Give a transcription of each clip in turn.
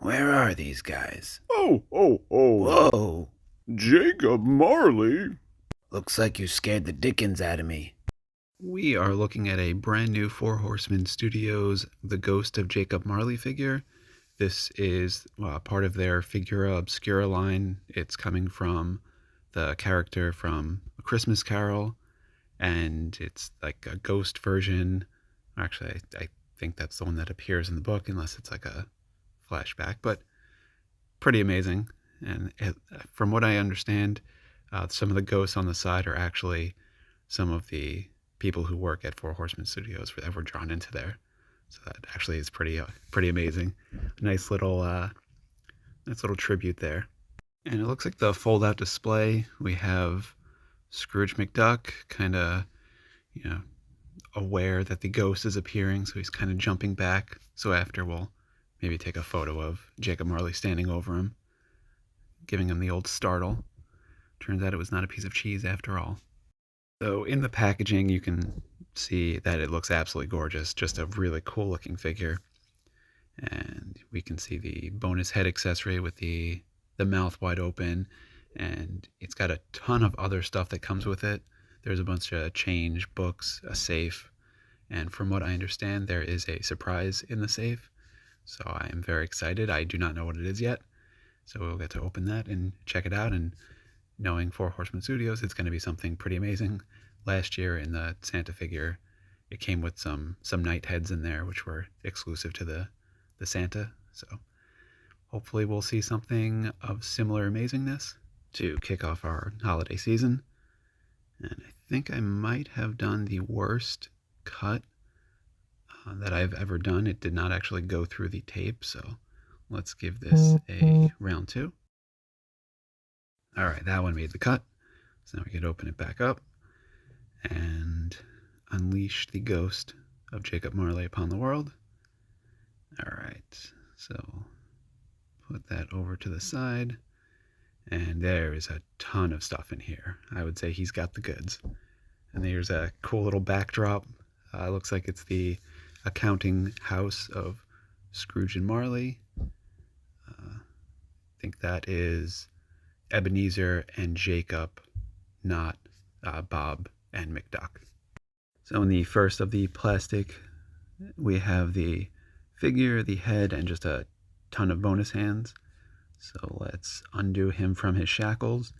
Where are these guys? Oh. Whoa! Jacob Marley. Looks like you scared the dickens out of me. We are looking at a brand new Four Horsemen Studios The Ghost of Jacob Marley figure. This is part of their Figura Obscura line. It's coming from the character from A Christmas Carol, and it's like a ghost version. Actually, I think that's the one that appears in the book, unless it's like a flashback, but pretty amazing. And from what I understand, some of the ghosts on the side are actually some of the people who work at Four Horsemen Studios that were drawn into there. So that actually is pretty amazing. Nice little tribute there. And it looks like the fold-out display. We have Scrooge McDuck, kind of, you know, aware that the ghost is appearing, so he's kind of jumping back. So after we'll maybe take a photo of Jacob Marley standing over him, giving him the old startle. Turns out it was not a piece of cheese after all. So in the packaging, you can see that it looks absolutely gorgeous. Just a really cool looking figure. And we can see the bonus head accessory with the mouth wide open. And it's got a ton of other stuff that comes with it. There's a bunch of change, books, a safe. And from what I understand, there is a surprise in the safe. So I am very excited. I do not know what it is yet. So we'll get to open that and check it out. And knowing Four Horsemen Studios, it's going to be something pretty amazing. Last year in the Santa figure, it came with some night heads in there, which were exclusive to the Santa. So hopefully we'll see something of similar amazingness to kick off our holiday season. And I think I might have done the worst cut that I've ever done. It did not actually go through the tape, so let's give this a round two. All right, that one made the cut. So now we can open it back up and unleash the ghost of Jacob Marley upon the world. All right, so put that over to the side. And there is a ton of stuff in here. I would say he's got the goods. And there's a cool little backdrop. Looks like it's the accounting house of Scrooge and Marley. I think that is Ebenezer and Jacob, not Bob and McDuck. So in the first of the plastic, we have the figure, the head, and just a ton of bonus hands. So let's undo him from his shackles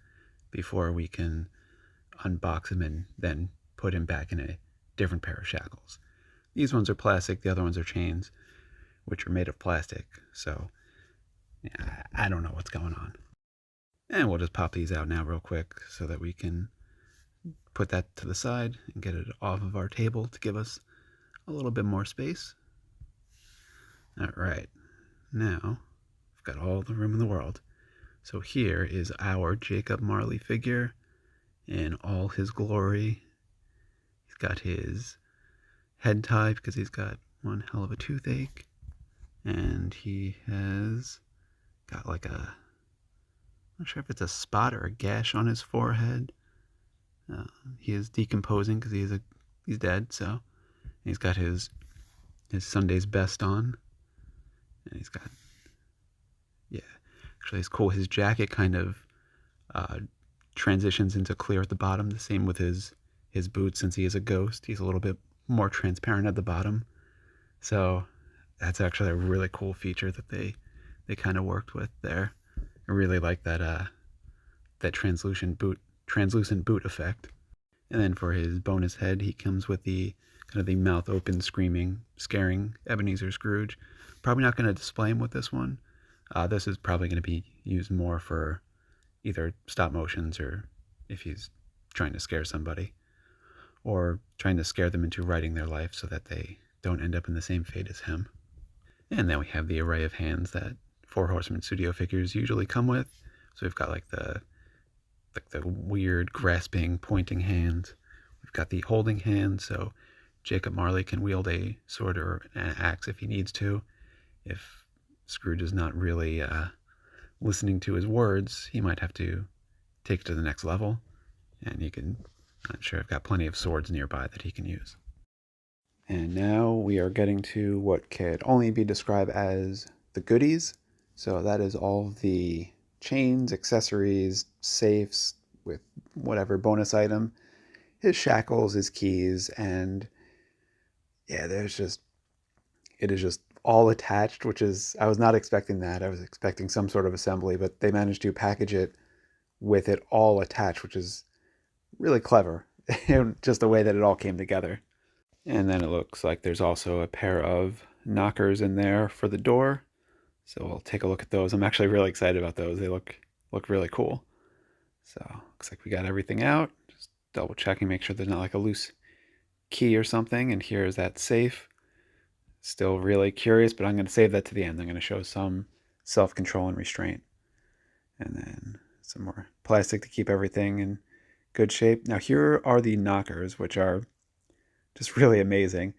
before we can unbox him and then put him back in a different pair of shackles. These ones are plastic, the other ones are chains, which are made of plastic. So yeah, I don't know what's going on. And we'll just pop these out now real quick so that we can put that to the side and get it off of our table to give us a little bit more space. All right, now we've got all the room in the world. So here is our Jacob Marley figure in all his glory. He's got his head tie because he's got one hell of a toothache. And he has got like a, I'm not sure if it's a spot or a gash on his forehead. He is decomposing because he's dead. So he's got his Sunday's best on, and he's got, yeah, actually it's cool. His jacket kind of transitions into clear at the bottom. The same with his boots, since he is a ghost. He's a little bit more transparent at the bottom. So that's actually a really cool feature that they kind of worked with there. I really like that translucent boot effect. And then for his bonus head, he comes with the kind of the mouth open, screaming, scaring Ebenezer Scrooge. Probably not going to display him with this one. This is probably going to be used more for either stop motions or if he's trying to scare somebody, or trying to scare them into writing their life so that they don't end up in the same fate as him. And then we have the array of hands that Four Horsemen Studio figures usually come with. So we've got like the weird grasping, pointing hand. We've got the holding hand, so Jacob Marley can wield a sword or an axe if he needs to. If Scrooge is not really listening to his words, he might have to take it to the next level. And I'm sure I've got plenty of swords nearby that he can use. And now we are getting to what could only be described as the goodies. So that is all of the chains, accessories, safes with whatever bonus item, his shackles, his keys, and yeah, it is just all attached, which is, I was not expecting that. I was expecting some sort of assembly, but they managed to package it with it all attached, which is really clever. Just the way that it all came together. And then it looks like there's also a pair of knockers in there for the door. So we'll take a look at those. I'm actually really excited about those. They look really cool. So looks like we got everything out. Just double checking, make sure there's not like a loose key or something. And here's that safe. Still really curious, but I'm going to save that to the end. I'm going to show some self-control and restraint. And then some more plastic to keep everything in good shape. Now here are the knockers, which are just really amazing.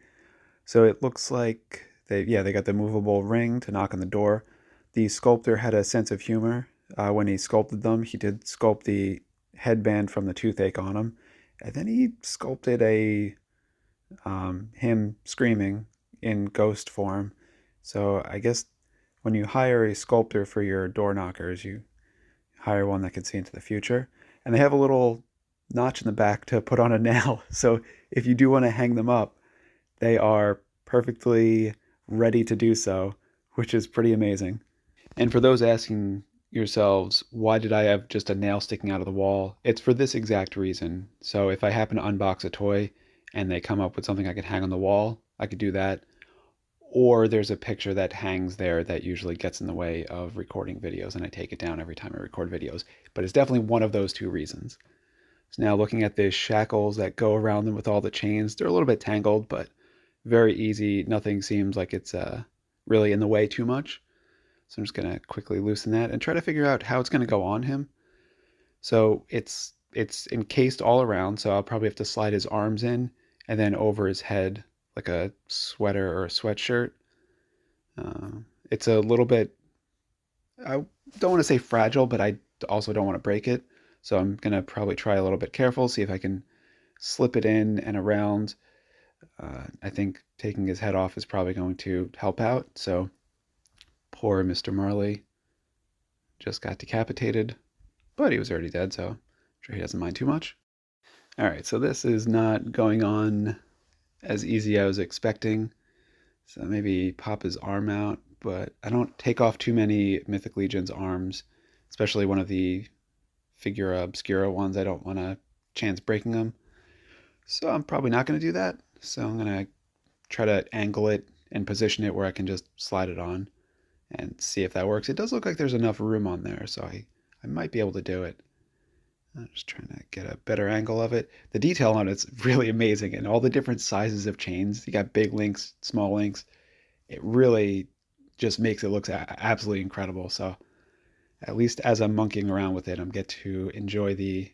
So it looks like they got the movable ring to knock on the door. The sculptor had a sense of humor when he sculpted them. He did sculpt the headband from the toothache on them, and then he sculpted a him screaming in ghost form. So I guess when you hire a sculptor for your door knockers, you hire one that can see into the future. And they have a little notch in the back to put on a nail. So if you do want to hang them up, they are perfectly ready to do so, which is pretty amazing. And for those asking yourselves, why did I have just a nail sticking out of the wall? It's for this exact reason. So if I happen to unbox a toy and they come up with something I could hang on the wall, I could do that. Or there's a picture that hangs there that usually gets in the way of recording videos, and I take it down every time I record videos. But it's definitely one of those two reasons. So now looking at the shackles that go around them with all the chains, they're a little bit tangled, but very easy. Nothing seems like it's really in the way too much. So I'm just going to quickly loosen that and try to figure out how it's going to go on him. So it's encased all around, so I'll probably have to slide his arms in and then over his head like a sweater or a sweatshirt. It's a little bit, I don't want to say fragile, but I also don't want to break it. So I'm going to probably try a little bit careful, see if I can slip it in and around. I think taking his head off is probably going to help out. So poor Mr. Marley just got decapitated, but he was already dead, so I'm sure he doesn't mind too much. All right, so this is not going on as easy as I was expecting. So maybe pop his arm out, but I don't take off too many Mythic Legion's arms, especially one of the Figura Obscura ones. I don't want to chance breaking them. So I'm probably not going to do that. So I'm going to try to angle it and position it where I can just slide it on and see if that works. It does look like there's enough room on there, so I might be able to do it. I'm just trying to get a better angle of it. The detail on it's really amazing, and all the different sizes of chains. You got big links, small links. It really just makes it look absolutely incredible. So at least as I'm monkeying around with it, I'm get to enjoy the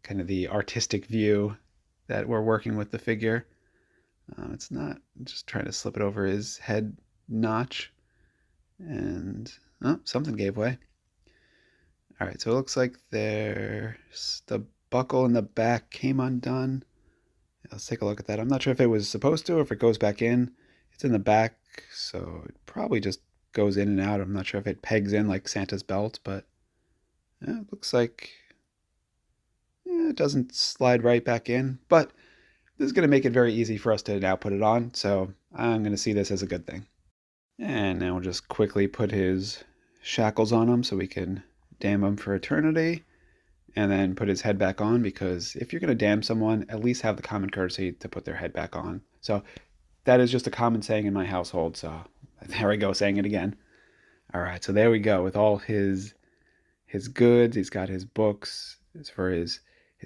kind of the artistic view that we're working with the figure. It's not I'm just trying to slip it over his head notch, and oh, something gave way. All right, so it looks like there's the buckle in the back came undone. Let's take a look at that. I'm not sure if it was supposed to or if it goes back in. It's in the back, so it probably just goes in and out. I'm not sure if it pegs in like Santa's belt, but yeah, it looks like it doesn't slide right back in. But this is going to make it very easy for us to now put it on, so I'm going to see this as a good thing. And now we'll just quickly put his shackles on him so we can damn him for eternity, and then put his head back on, because if you're going to damn someone, at least have the common courtesy to put their head back on. So that is just a common saying in my household, so there we go, saying it again. All right, so there we go with all his goods. He's got his books for his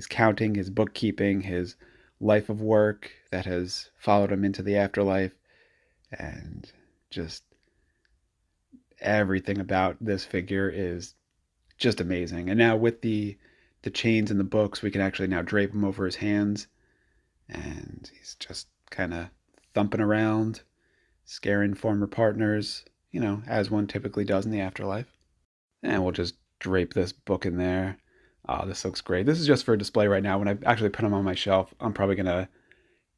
counting, his bookkeeping, his life of work that has followed him into the afterlife, and just everything about this figure is just amazing. And now with the chains and the books, we can actually now drape him over his hands, and he's just kind of thumping around, scaring former partners, as one typically does in the afterlife. And we'll just drape this book in there. Oh, this looks great. This is just for display right now. When I actually put them on my shelf, I'm probably going to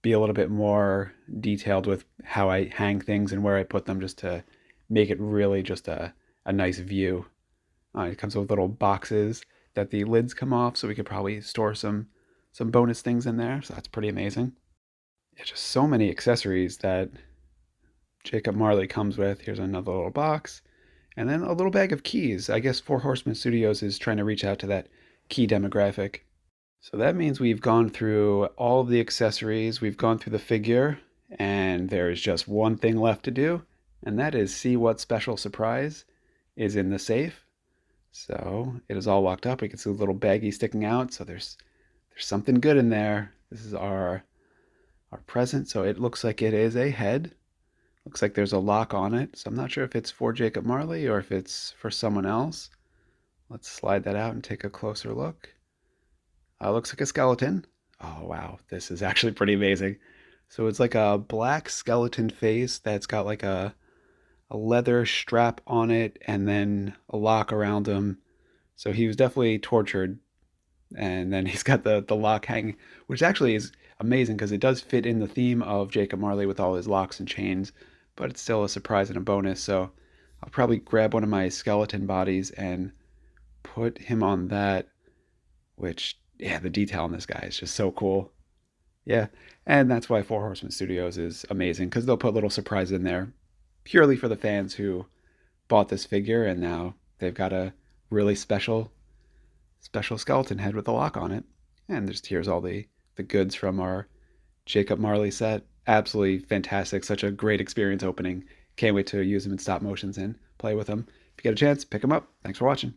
be a little bit more detailed with how I hang things and where I put them, just to make it really just a nice view. It comes with little boxes that the lids come off, so we could probably store some bonus things in there. So that's pretty amazing. It's just so many accessories that Jacob Marley comes with. Here's another little box. And then a little bag of keys. I guess Four Horsemen Studios is trying to reach out to that key demographic. So that means we've gone through all of the accessories, we've gone through the figure, and there's just one thing left to do, and that is see what special surprise is in the safe. So it is all locked up. We can see a little baggie sticking out, so there's something good in there. This is our present. So it looks like it is a head. Looks like there's a lock on it. So I'm not sure if it's for Jacob Marley or if it's for someone else. Let's slide that out and take a closer look. Looks like a skeleton. Oh, wow. This is actually pretty amazing. So it's like a black skeleton face that's got like a leather strap on it and then a lock around him. So he was definitely tortured. And then he's got the lock hanging, which actually is amazing because it does fit in the theme of Jacob Marley with all his locks and chains, but it's still a surprise and a bonus. So I'll probably grab one of my skeleton bodies and put him on that, which, yeah, the detail on this guy is just so cool. Yeah, and that's why Four Horsemen Studios is amazing because they'll put little surprises in there purely for the fans who bought this figure and now they've got a really special skeleton head with a lock on it. And just here's all the goods from our Jacob Marley set. Absolutely fantastic. Such a great experience opening. Can't wait to use them in stop motions and play with them. If you get a chance, pick them up. Thanks for watching.